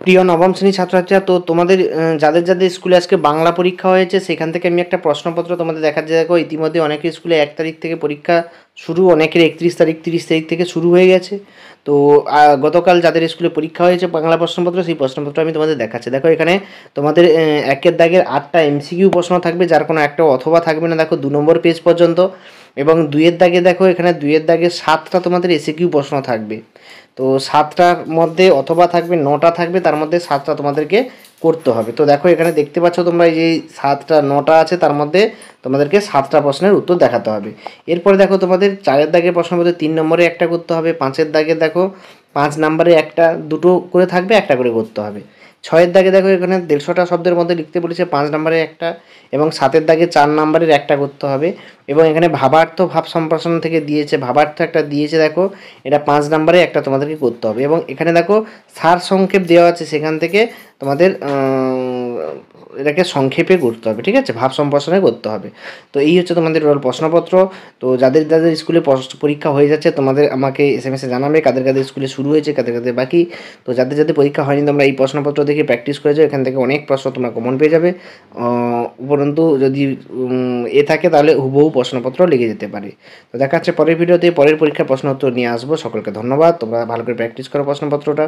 প্রিয় নবম শ্রেণীর ছাত্রছাত্রীরা, তো তোমাদের যাদের যাদের স্কুলে আজকে বাংলা পরীক্ষা হয়েছে সেখান থেকে আমি একটা প্রশ্নপত্র তোমাদের দেখাচ্ছি। দেখো, ইতিমধ্যে অনেকের স্কুলে 1 তারিখ থেকে পরীক্ষা শুরু, অনেকের 31 তারিখ 30 তারিখ থেকে শুরু হয়ে গেছে। তো গতকাল যাদের স্কুলে পরীক্ষা হয়েছে বাংলা প্রশ্নপত্র, সেই প্রশ্নপত্র আমি তোমাদের দেখাচ্ছি। দেখো, এখানে তোমাদের 1-এর দাগের 8টা এমসিকিউ প্রশ্ন থাকবে, যার কোনো একটা অথবা থাকবে না, দেখো 2 নম্বর পেজ পর্যন্ত। এবং 2-এর দাগে দেখো, এখানে 2-এর দাগে 7টা তোমাদের এসিকিউ প্রশ্ন থাকবে। তো 7টার মধ্যে অথবা থাকবে, 9টা থাকবে, তার মধ্যে 7টা তোমাদেরকে করতে হবে। তো দেখো, এখানে দেখতে পাচ্ছ তোমরা, এই যে 7টা 9টা আছে, তার মধ্যে তোমাদেরকে 7টা প্রশ্নের উত্তর দেখাতে হবে। এরপরে দেখো, তোমাদের 4-এর দাগের প্রশ্ন মধ্যে 3 নম্বরে একটা করতে হবে। 5-এর দাগে দেখো 5 নম্বরে একটা, দুটো করে থাকবে, একটা করে করতে হবে। 6-এর দাগে দেখো, এখানে 150টা শব্দের মধ্যে লিখতে বলেছে, 5 নম্বরে একটা, এবং 7-এর দাগে 4 নম্বরের একটা করতে হবে। এবং এখানে ভাবার্থ ভাব সম্প্রসারণ থেকে দিয়েছে, ভাবার্থ একটা দিয়েছে, দেখো এটা 5 নম্বরে একটা তোমাদেরকে করতে হবে। এবং এখানে দেখো সার সংক্ষেপ দেওয়া আছে, সেখান থেকে তোমাদের এটাকে সংক্ষেপে করতে হবে, ঠিক আছে, ভাব সম্প্রসারণে করতে হবে। তো এই হচ্ছে তোমাদের টোটাল প্রশ্নপত্র। তো যাদের যাদের স্কুলে পরীক্ষা হয়ে যাচ্ছে, তোমাদের আমাকে এসএমএসে জানাবে কাদের কাদের স্কুলে শুরু হয়েছে, কাদের কাদের বাকি। তো যাদের যাদের পরীক্ষা হয়নি, তোমরা এই প্রশ্নপত্র দেখে প্র্যাকটিস করে যাও, এখান থেকে অনেক প্রশ্ন তোমরা কমন পেয়ে যাবে। উপরন্তু যদি থাকে, তাহলে হুবহু প্রশ্নপত্র লেগে যেতে পারে। তো দেখা যাচ্ছে পরের ভিডিওতে, পরের পরীক্ষার প্রশ্ন উত্তর নিয়ে আসবো। সকলকে ধন্যবাদ, তোমরা ভালো করে প্র্যাকটিস করো প্রশ্নপত্রটা।